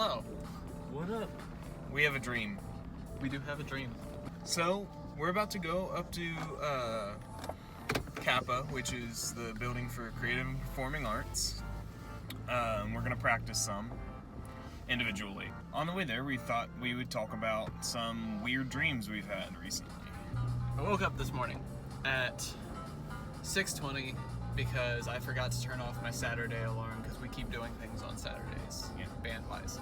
Hello. What up? We have a dream. We do have a dream. So, we're about to go up to Kappa, which is the building for creative and performing arts. We're going to practice some individually. On the way there, we thought we would talk about some weird dreams we've had recently. I woke up this morning at 6:20 because I forgot to turn off my Saturday alarm because we keep doing things on Saturdays, band-wise.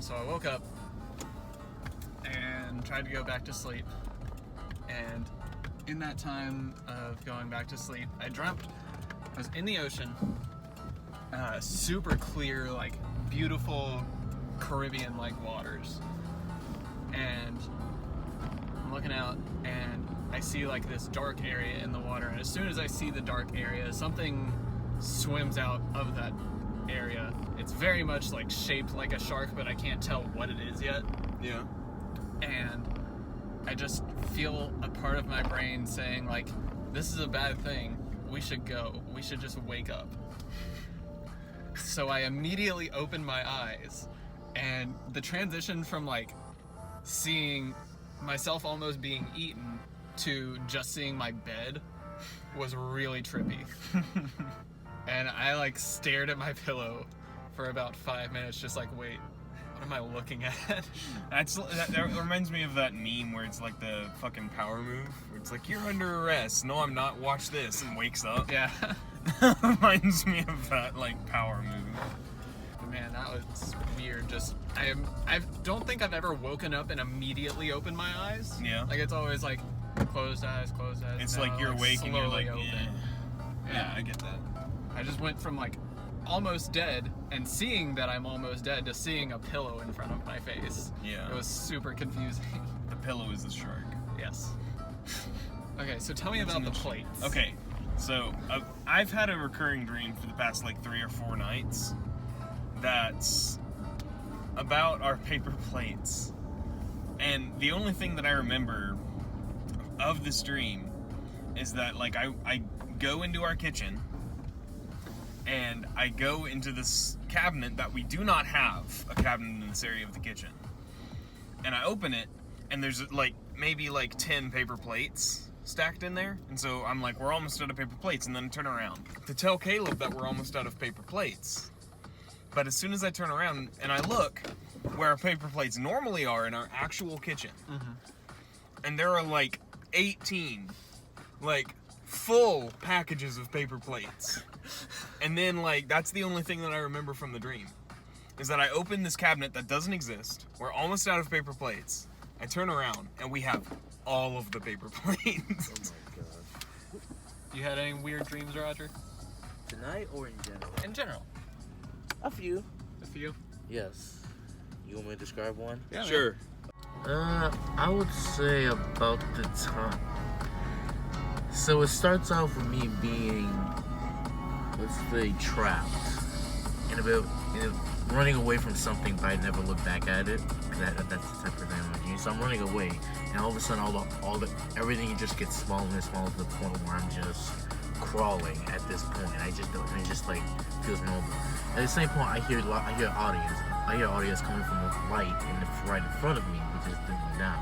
So I woke up and tried to go back to sleep. And in that time of going back to sleep, I dreamt I was in the ocean, super clear, like beautiful Caribbean-like waters. And I'm looking out and I see like this dark area in the water. And as soon as I see the dark area, something swims out of that area. It's very much like shaped like a shark, but I can't tell what it is yet. Yeah. And I just feel a part of my brain saying like, this is a bad thing. We should go. We should just wake up. So I immediately open my eyes, and the transition from like seeing myself almost being eaten to just seeing my bed was really trippy. And I like stared at my pillow for about 5 minutes, just like, wait, what am I looking at? That reminds me of that meme where it's like the fucking power move. Where it's like, you're under arrest. No, I'm not. Watch this. And wakes up. Yeah. Reminds me of that like power move. Man, that was weird. Just I don't think I've ever woken up and immediately opened my eyes. Yeah. Like it's always like closed eyes, closed eyes. It's now, like you're awake and you're like, slowly open. yeah, I get that. I just went from like almost dead and seeing that I'm almost dead to seeing a pillow in front of my face. Yeah. It was super confusing. The pillow is the shark. Yes. Okay, so tell me about the plates. Okay, so I've had a recurring dream for the past like 3 or 4 nights that's about our paper plates. And the only thing that I remember of this dream is that like I go into our kitchen and I go into this cabinet that we do not have a cabinet in this area of the kitchen. And I open it and there's like maybe like 10 paper plates stacked in there. And so I'm like, we're almost out of paper plates, and then I turn around to tell Caleb that we're almost out of paper plates. But as soon as I turn around and I look where our paper plates normally are in our actual kitchen, and there are like 18 like full packages of paper plates. And then like that's the only thing that I remember from the dream is that I opened this cabinet that doesn't exist. We're almost out of paper plates. I turn around and we have all of the paper plates. Oh my god. You had any weird dreams, Roger? Tonight or in general? In general. A few. A few? Yes. You want me to describe one? Yeah. Sure. I would say about the time. So it starts off with me being, let's say, trapped in a bit, running away from something, but I never look back at it. That's the type of thing I'm doing. So I'm running away, and all of a sudden, everything just gets smaller and smaller to the point where I'm just crawling at this point. I just don't. And it just like feels normal. At the same point, I hear audience. I hear audience coming from the light right in front of me, which is moving down.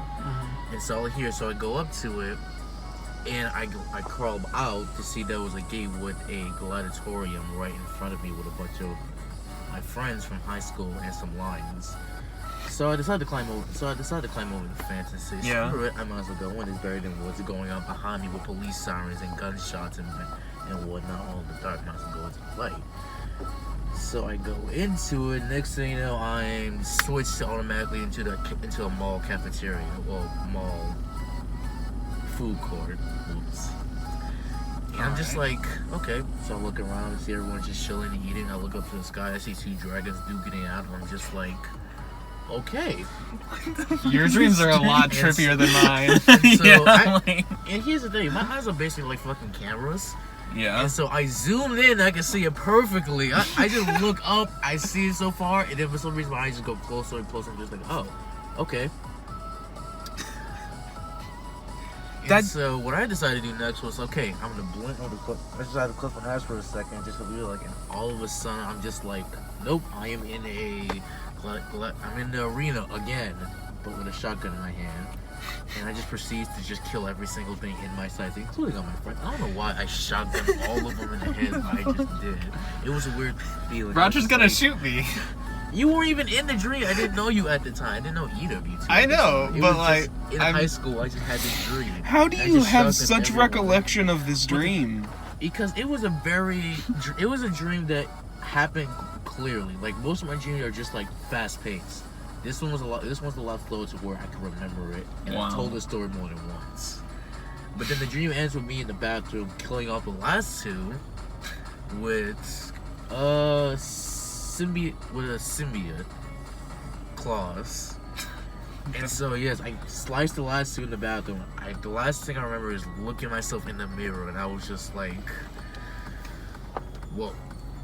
And so I go up to it, and I crawl out to see there was a gate with a gladiatorium right in front of me with a bunch of my friends from high school and some lions. So I decided to climb over the fence and say, screw it, I might as well go in. It's buried in woods going on behind me with police sirens and gunshots and whatnot, all in the dark. Might as well go into the light. So I go into it. Next thing you know, I'm switched automatically into a mall cafeteria, well, mall food court. Oops. And I'm just like, okay. So I look around and see everyone just chilling and eating. I look up to the sky. I see 2 dragons duking it out. And I'm just like, okay. Your dreams are a lot trippier than mine. And here's the thing. My eyes are basically like fucking cameras. Yeah. And so I zoomed in. I can see it perfectly. I just look up. I see it so far. And then for some reason, my eyes just go closer and closer. I'm just like, oh, okay. And so what I decided to do next was, okay, I'm gonna blend over the clip. I decided to close my eyes for a second, just to be like, and all of a sudden, I'm just like, nope, I am in I'm in the arena again, but with a shotgun in my hand. And I just proceed to just kill every single thing in my sight, including all my friends. I don't know why I shot them all of them in the head, but I just did. It was a weird feeling. Roger's gonna shoot me. You weren't even in the dream. I didn't know you at the time. I didn't know either of you two. I know, but like in high school, I just had this dream. How do you have such recollection of this dream? Because it was a dream that happened clearly. Like most of my dreams are just like fast paced. This one was a lot slower to where I could remember it, and I told the story more than once. But then the dream ends with me in the bathroom killing off the last two with a symbiote claws. And so yes, I sliced the last two in the bathroom. The last thing I remember is looking at myself in the mirror, and I was just like, whoa.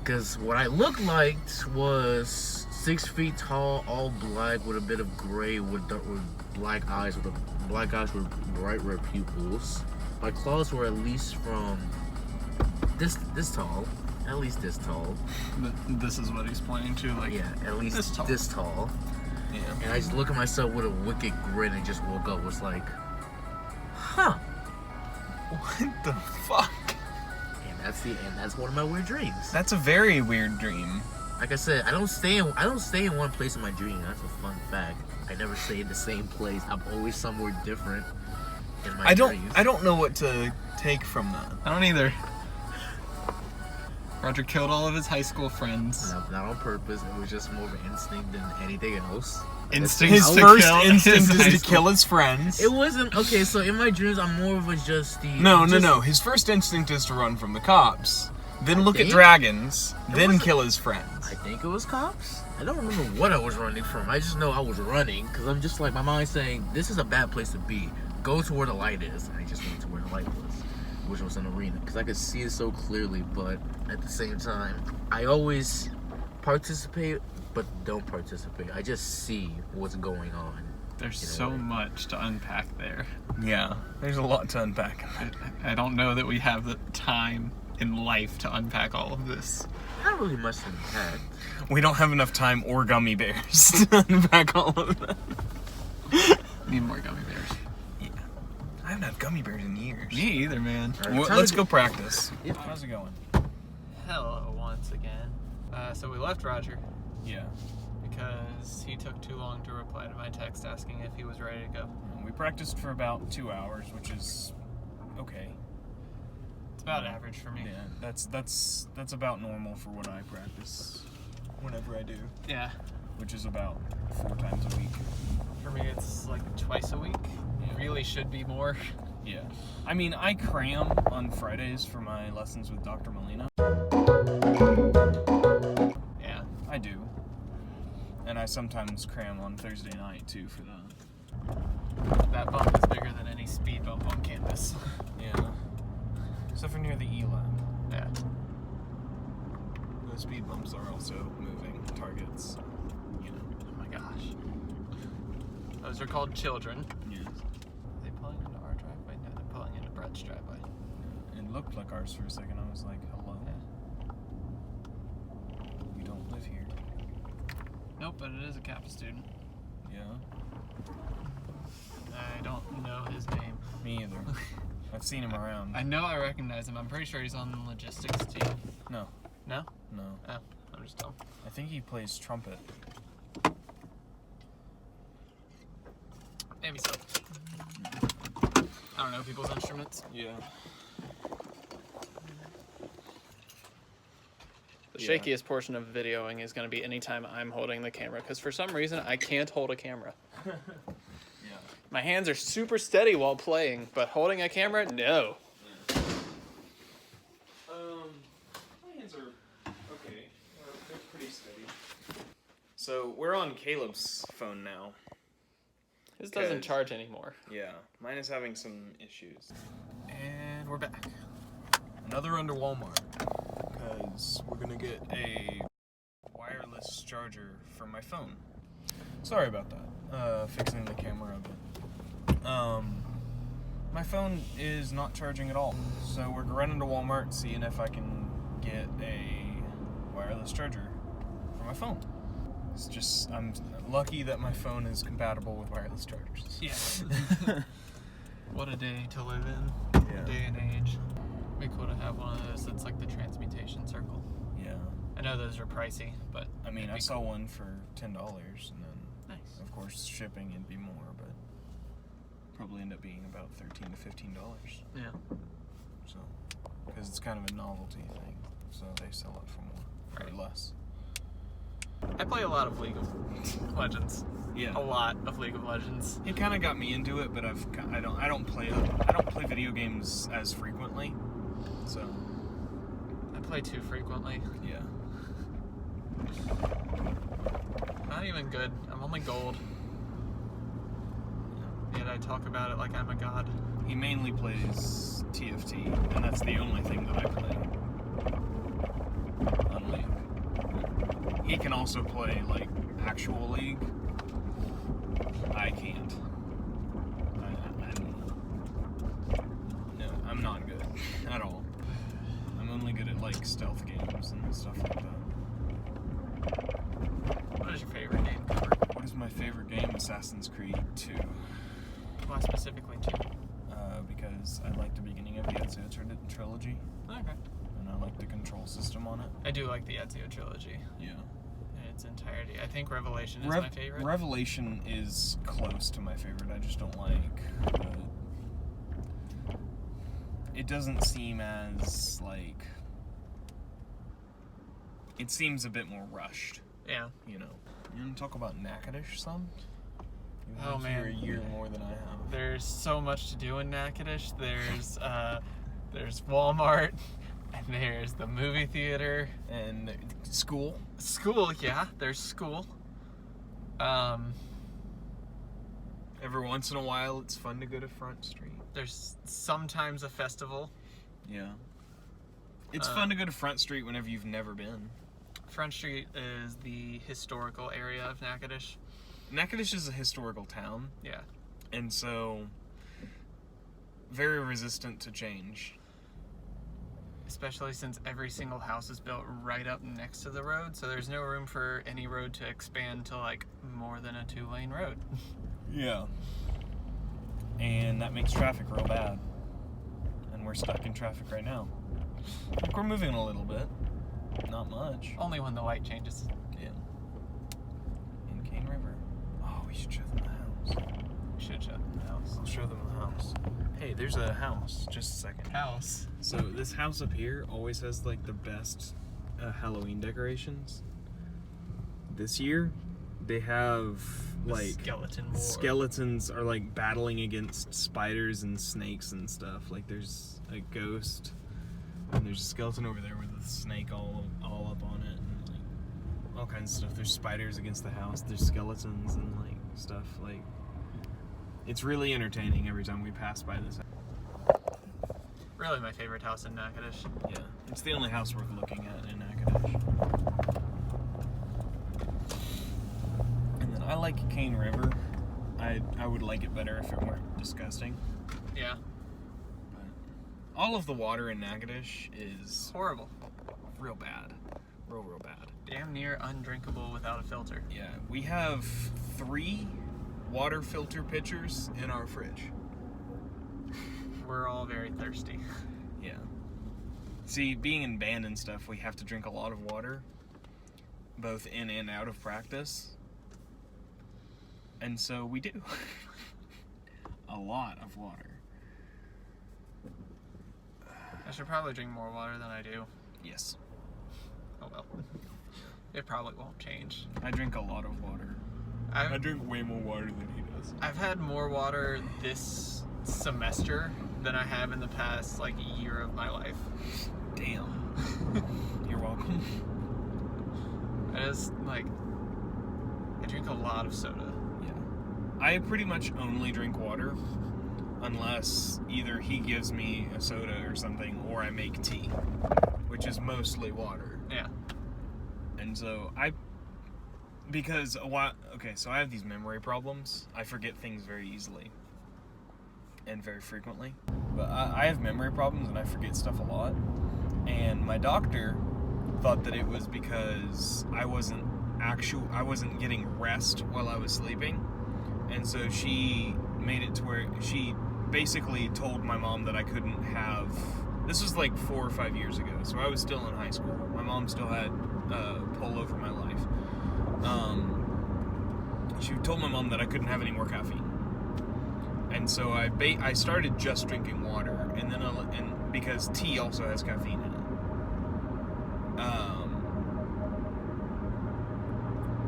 Because what I looked like was 6 feet tall, all black with a bit of gray with black eyes with bright red pupils. My claws were at least from this tall, at least this tall. This is what he's pointing to, like yeah, at least this tall. Yeah. And I just look at myself with a wicked grin and just woke up. Was like, huh? What the fuck? And that's one of my weird dreams. That's a very weird dream. Like I said, I don't stay in one place in my dream. That's a fun fact. I never stay in the same place. I'm always somewhere different in my dreams. I don't know what to take from that. I don't either. Roger killed all of his high school friends. No, not on purpose. It was just more of an instinct than anything else. His first instinct is to kill his friends. It wasn't okay. So in my dreams, I'm more of a just the no. His first instinct is to run from the cops, then look at dragons, then kill his friends. I think it was cops. I don't remember what I was running from. I just know I was running because I'm just like my mind's saying this is a bad place to be. Go to where the light is. And I just went to where the light was, which was an arena because I could see it so clearly. But at the same time, I always participate. But don't participate. I just see what's going on. There's so much to unpack there. Yeah, there's a lot to unpack. I don't know that we have the time in life to unpack all of this. Not really much to unpack. We don't have enough time or gummy bears to unpack all of that. Need more gummy bears. Yeah. I haven't had gummy bears in years. Me either, man. Right, let's go practice. Yep. How's it going? Hello once again. So we left Roger. Yeah. Because he took too long to reply to my text asking if he was ready to go. We practiced for about 2 hours, which is okay. It's about average for me. Yeah, that's about normal for what I practice whenever I do. Yeah. Which is about 4 times a week. For me, it's like twice a week. It really should be more. Yeah. I mean, I cram on Fridays for my lessons with Dr. Molina. Yeah. I do. And I sometimes cram on Thursday night, too, for that. That bump is bigger than any speed bump on campus. Yeah. Except for near the E-Lab. Yeah. The speed bumps are also moving targets. You know. Oh my gosh. Those are called children. Yes. Are they pulling into our driveway? No, they're pulling into Brett's driveway. It looked like ours for a second. I was like, hello? You don't live here. Nope, but it is a Kappa student. Yeah? I don't know his name. Me either. I've seen him around. I know I recognize him. I'm pretty sure he's on the logistics team. No. No? No. Oh, I'm just dumb. I think he plays trumpet. Maybe so. I don't know people's instruments. Yeah. The shakiest portion of videoing is going to be anytime I'm holding the camera, because for some reason I can't hold a camera. Yeah. My hands are super steady while playing, but holding a camera, no. My hands are okay. They're pretty steady. So we're on Caleb's phone now. This doesn't charge anymore. Yeah, mine is having some issues. And we're back. Another under Walmart, because we're gonna get a wireless charger for my phone. Sorry about that. Fixing the camera a bit. My phone is not charging at all. So we're running to Walmart, seeing if I can get a wireless charger for my phone. It's just, I'm lucky that my phone is compatible with wireless chargers. Yeah. What a day to live in. Yeah. Day and age. Be cool to have one of those that's like the transmutation circle. Yeah. I know those are pricey, but I mean, it'd I be saw cool. one for $10, and then, Nice. of course, shipping it'd be more, but probably end up being about $13 to $15. Yeah. So, because it's kind of a novelty thing, so they sell it for more, Right. or less. I play a lot of League of Legends. Yeah. A lot of League of Legends. It kind of got me into it, but I don't play video games as frequently, so I play too frequently. yeah. Not even good. I'm only gold. Yet I talk about it like I'm a god. He mainly plays TFT, and that's the only thing that I play. On League. He can also play like actual League. I can't. No, I'm not good at all. I'm only good at like stealth games and stuff like that. What is your favorite game cover? What is my favorite game? Assassin's Creed 2. Why specifically 2? Because I like the beginning of the Ezio trilogy, Okay. and I like the control system on it. I do like the Ezio trilogy Yeah. in its entirety. I think Revelation is my favorite. Revelation is close to my favorite. I just don't like. It doesn't seem as like. It seems a bit more rushed. Yeah. You know. You want to talk about Natchitoches some? You've Oh, lived here man. a year more than I have. There's so much to do in Natchitoches. There's Walmart, and there's the movie theater. And school. School, yeah, there's school. Every once in a while, it's fun to go to Front Street. There's sometimes a festival. Yeah. It's fun to go to Front Street whenever you've never been. Front Street is the historical area of Natchitoches. Natchitoches is a historical town, Yeah. and so very resistant to change. Especially since every single house is built right up next to the road, so there's no room for any road to expand to like more than a 2-lane road. Yeah. And that makes traffic real bad. And we're stuck in traffic right now. Like, we're moving a little bit. Not much. Only when the light changes. Yeah. In Cane River. Oh, we should show them the house. Should show them the house. I'll show them the house. Hey, there's a house. Just a second. House. So this house up here always has like the best Halloween decorations. This year, they have The like skeleton war. skeletons are like battling against spiders and snakes and stuff. Like there's a ghost, and there's a skeleton over there with a snake all up on it, and like all kinds of stuff. There's spiders against the house. There's skeletons and like stuff. Like it's really entertaining every time we pass by this house. Really my favorite house in Natchitoches. Yeah, it's the only house worth looking at in Natchitoches. And then I like Cane River. I would like it better if it weren't disgusting. Yeah. But all of the water in Natchitoches is Horrible. real bad. Real bad. Damn near undrinkable without a filter. Yeah, we have 3 water filter pitchers in our fridge. We're all very thirsty. Yeah. See, being in band and stuff, we have to drink a lot of water, both in and out of practice. And so we do. A lot of water. I should probably drink more water than I do. Yes. Oh well. It probably won't change. I drink a lot of water. I I've, drink way more water than he does. I've had more water this semester than I have in the past like year of my life. Damn. You're welcome. I just like I drink a lot of soda. Yeah. I pretty much only drink water unless either he gives me a soda or something or I make tea, which is mostly water. Yeah. And so so I have these memory problems. I forget things very easily. and very frequently. But I have memory problems and I forget stuff a lot. And my doctor thought that it was because I wasn't getting rest while I was sleeping. And so she made it to where she basically told my mom that I couldn't have... This was like 4 or 5 years ago, so I was still in high school. My mom still had pull over my life. She told my mom that I couldn't have any more caffeine. And so I started just drinking water, and then because tea also has caffeine in it.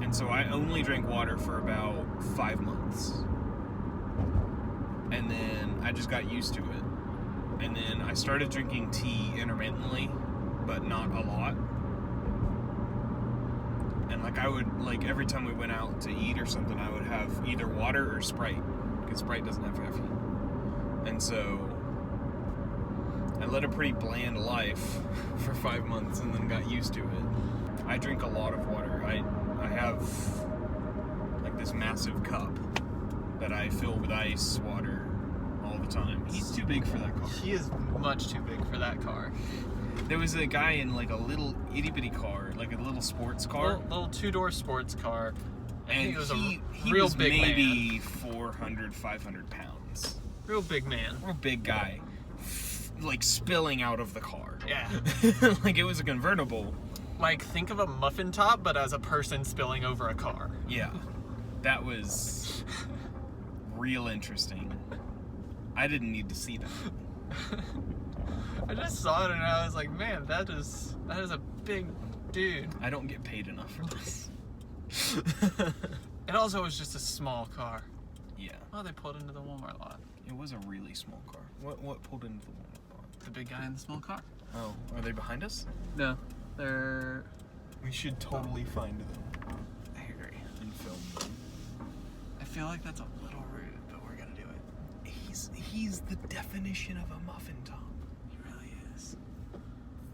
And so I only drank water for about 5 months. And then I just got used to it. And then I started drinking tea intermittently, but not a lot. And like I would, like every time we went out to eat or something, I would have either water or Sprite, because Sprite doesn't have caffeine. And so I led a pretty bland life for 5 months and then got used to it. I drink a lot of water. I have like this massive cup that I fill with ice water all the time. He's too big for that car. He is much too big for that car. There was a guy in like a little itty bitty car, like a little sports car. Little two-door sports car. And he was he real was big maybe 400, 500 pounds. Real big man. Real big guy. Like spilling out of the car. Yeah. Like it was a convertible. Like, think of a muffin top, but as a person spilling over a car. Yeah. That was real interesting. I didn't need to see that. I just saw it and I was like, man, that is a big dude. I don't get paid enough for this. It also was just a small car. Yeah. Oh, they pulled into the Walmart lot. It was a really small car. What pulled into the Walmart lot? The big guy in the small car. Oh, are they behind us? No, they're... We should totally find them I agree. and film them. I feel like that's a little rude, but we're gonna do it. He's the definition of a muffin top. He really is.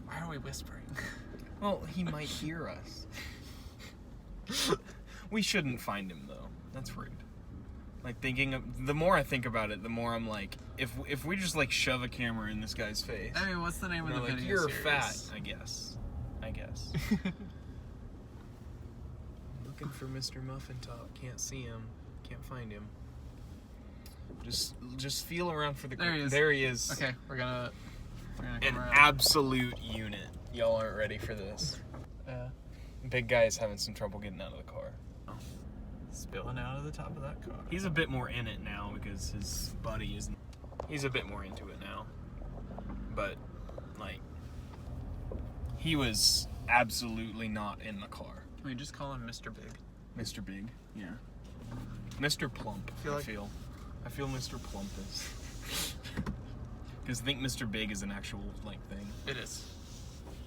Why are we whispering? Well, he might hear us. We shouldn't find him though. That's rude. Like the more I think about it, the more I'm like, if we just like shove a camera in this guy's face. I mean, what's the name of the like, video you're series? fat, I guess. Looking for Mr. Muffin Top. Can't see him. Can't find him. Just feel around for the. There he is. There he is. Okay, we're gonna An come around. absolute unit. Y'all aren't ready for this. Big guy is having some trouble getting out of the car. Spilling out of the top of that car. He's a bit more in it now because his buddy isn't. He's a bit more into it now. But, like, he was absolutely not in the car. We just call him Mr. Big. Mr. Big, yeah. Mr. Plump, I feel Mr. Plump is. Because I think Mr. Big is an actual, like, thing. It is.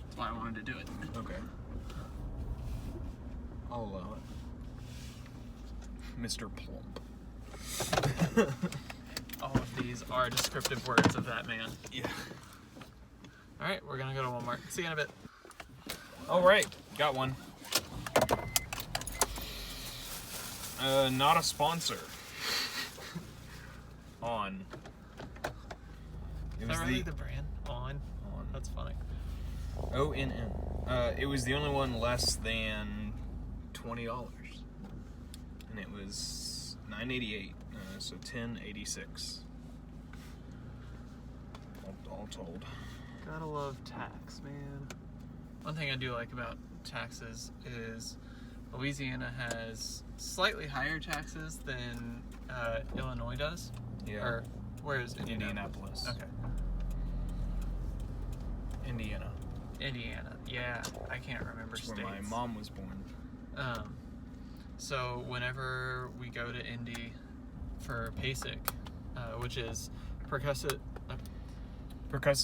That's why I wanted to do it. Okay. I'll allow it. Mr. Plump. All of these are descriptive words of that man. Yeah. Alright, we're gonna go to Walmart. See you in a bit. Alright, got one. Not a sponsor. On. It Is was that really the brand? On. That's funny. ONN. It was the only one less than $20. And it was $9.88. So $10.86. All told. Gotta love tax, man. One thing I do like about taxes is Louisiana has slightly higher taxes than Illinois does. Yeah. Or where is Indianapolis. Okay. Indiana. Yeah, I can't remember That's states. where my mom was born. So whenever we go to Indy for PASIC, which is Percussive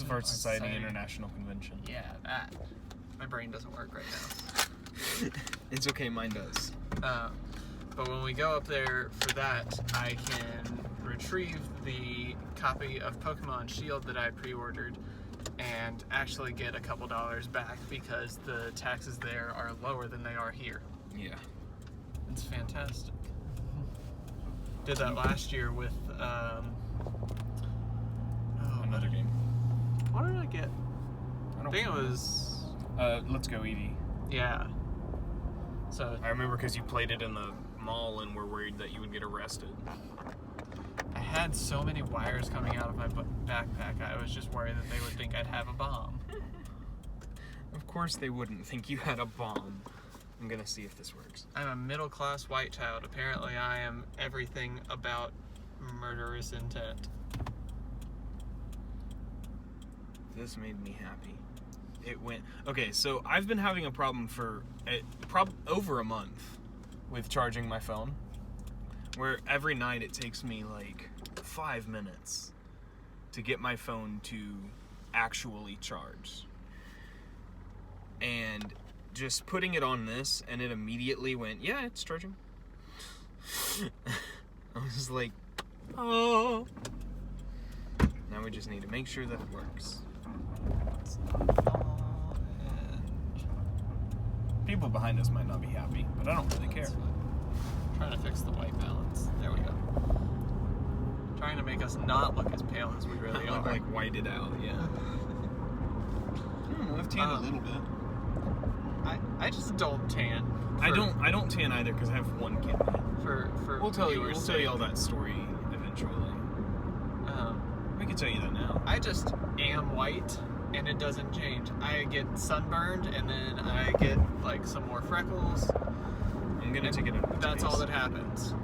Arts Society International Convention. Yeah, that. My brain doesn't work right now. It's okay, mine does. But when we go up there for that, I can retrieve the copy of Pokemon Shield that I pre-ordered and actually get a couple dollars back because the taxes there are lower than they are here. Yeah. It's fantastic. Did that last year with another game. What did I get? I think it remember. was... Let's Go Eevee. Yeah. So, I remember because you played it in the mall and were worried that you would get arrested. I had so many wires coming out of my backpack, I was just worried that they would think I'd have a bomb. Of course they wouldn't think you had a bomb. I'm gonna see if this works. I'm a middle-class white child. Apparently I am everything about murderous intent. This made me happy. It went... Okay, so I've been having a problem for over a month with charging my phone, where every night it takes me like 5 minutes to get my phone to actually charge. And just putting it on this, and it immediately went, yeah, it's charging. I was like, oh. Now we just need to make sure that it works. People behind us might not be happy, but I don't really care. Trying to fix the white balance. There we go. Trying to make us not look as pale as we really Look are. like whited out, yeah. I've tanned a little bit. I just don't tan. I don't tan either because I have one kid. For We'll tell you viewers' all that story eventually. We can tell you that now. I just am white, and it doesn't change. I get sunburned, and then I get like some more freckles. I'm gonna take it out of the That's face. all that happens.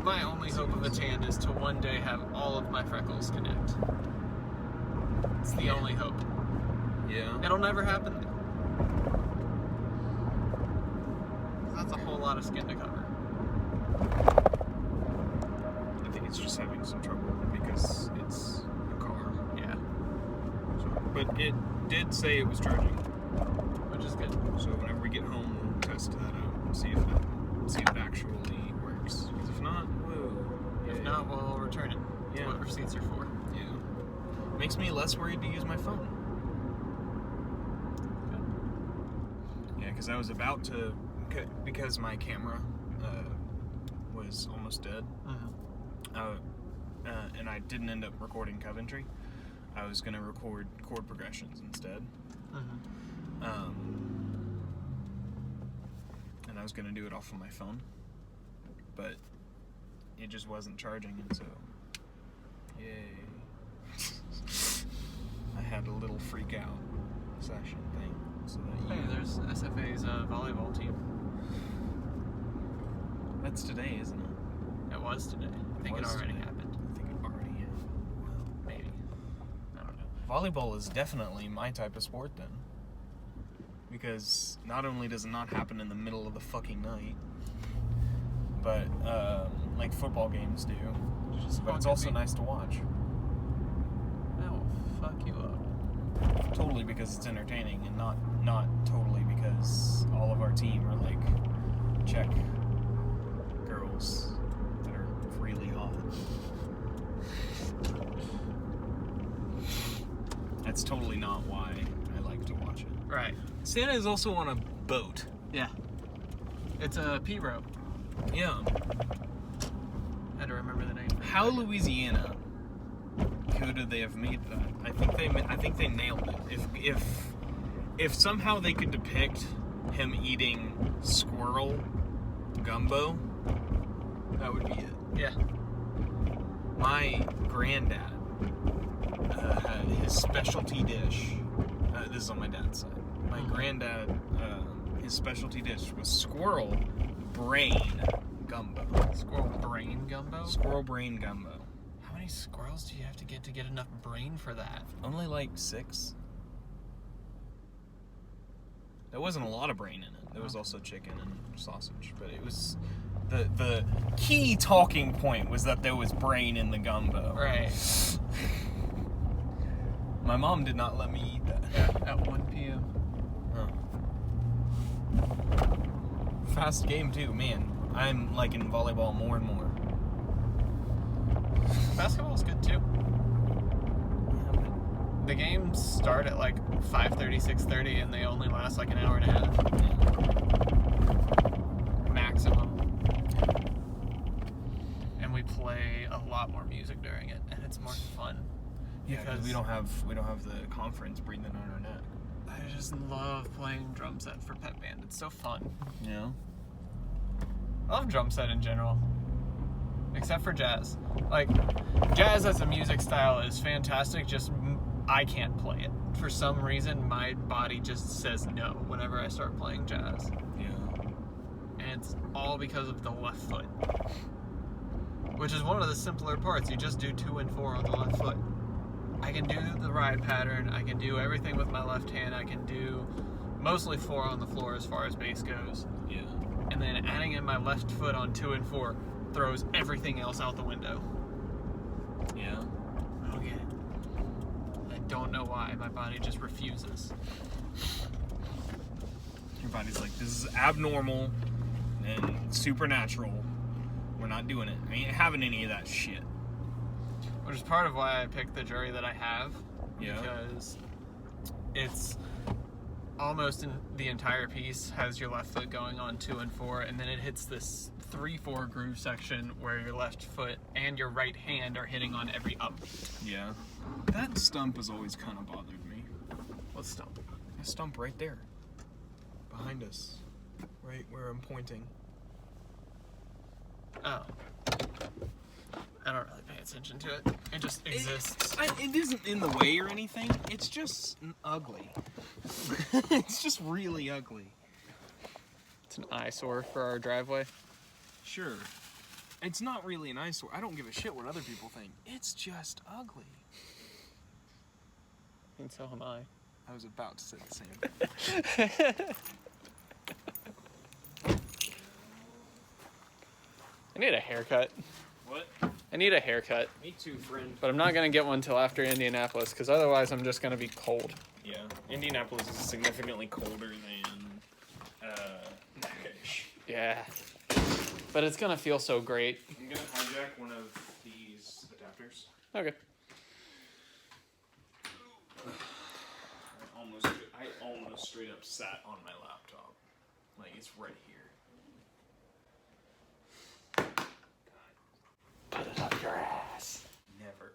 My only hope of a tan is to one day have all of my freckles connect. It's the only hope. Yeah. It'll never happen. That's a whole lot of skin to cover. I think it's just having some trouble because it's a car. Yeah, So, but it did say it was charging. which is good. So whenever we get home, we'll test that out and see if it actually works. Because if not, whoa. If not, we'll return it. That's Yeah. what receipts are for. Yeah. Makes me less worried to use my phone. Yeah, because I was about to, because my camera was almost dead, and I didn't end up recording Coventry. I was going to record chord progressions instead. And I was going to do it off of my phone, but it just wasn't charging, and so, yay. I had a little freak out session thing. So that Hey, there's SFA's volleyball team. That's today, isn't it? It was today. I think it Was already today. happened. I think it already happened. Wow. Maybe. I don't know. Volleyball is definitely my type of sport then. Because not only does it not happen in the middle of the fucking night, but like football games do. But it's also nice to watch. That will fuck you up. Totally because it's entertaining, and not totally because all of our team are like Czech girls that are really hot. That's totally not why I like to watch it. Right. Santa is also on a boat. Yeah. It's a P-row. Yeah. I had to remember the name. How Louisiana could they have made that? I think they nailed it. If somehow they could depict him eating squirrel gumbo, that would be it. Yeah. My granddad had his specialty dish. This is on my dad's side. My granddad, his specialty dish was squirrel brain gumbo. Squirrel brain gumbo? Squirrel brain gumbo. How many squirrels do you have to get enough brain for that? Only like 6. There wasn't a lot of brain in it. There was also chicken and sausage, but it was the key talking point was that there was brain in the gumbo. Right. My mom did not let me eat that. Yeah, at 1 p.m. Oh. Fast game too, man. I'm liking volleyball more and more. Basketball's good too. The games start at like 5:30, 6:30, and they only last like an hour and a half. Maximum. And we play play a lot more music during it, and it's more fun. Yeah, because we don't have the conference breathing on our neck. I just love playing drum set for pep band. It's so fun. Yeah. I love drum set in general, except for jazz. Like, jazz as a music style is fantastic, just I can't play it. For some reason, my body just says no whenever I start playing jazz. Yeah. And it's all because of the left foot, which is one of the simpler parts. You just do 2 and 4 on the left foot. I can do the ride pattern, I can do everything with my left hand, I can do mostly 4 on the floor as far as bass goes. Yeah. And then adding in my left foot on 2 and 4 throws everything else out the window. Yeah. I don't get it. I don't know why, my body just refuses. Your body's like, this is abnormal and supernatural. We're not doing it. I ain't having any of that shit. Which is part of why I picked the jury that I have. Yeah. Because it's almost in the entire piece has your left foot going on 2 and 4, and then it hits this 3/4 groove section where your left foot and your right hand are hitting on every upbeat. Yeah. That stump has always kind of bothered me. What stump? A stump right there. Behind us. Right where I'm pointing. Oh. I don't really pay attention to it. It just exists. It isn't in the way or anything. It's just ugly. It's just really ugly. It's an eyesore for our driveway. Sure. It's not really an eyesore. I don't give a shit what other people think. It's just ugly. And so am I. I was about to say the same. I need a haircut. What? I need a haircut. Me too, friend. But I'm not going to get one till after Indianapolis, because otherwise I'm just going to be cold. Yeah. Indianapolis is significantly colder than Natchitoches. Yeah. But it's going to feel so great. I'm gonna hijack one of these adapters. Okay. I almost straight up sat on my laptop. Like, it's right here. Put it up your ass. Never.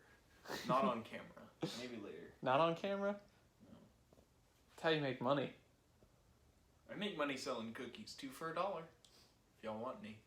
Not on camera. Maybe later. Not on camera? No. That's how you make money. I make money selling cookies, 2 for $1. If y'all want any.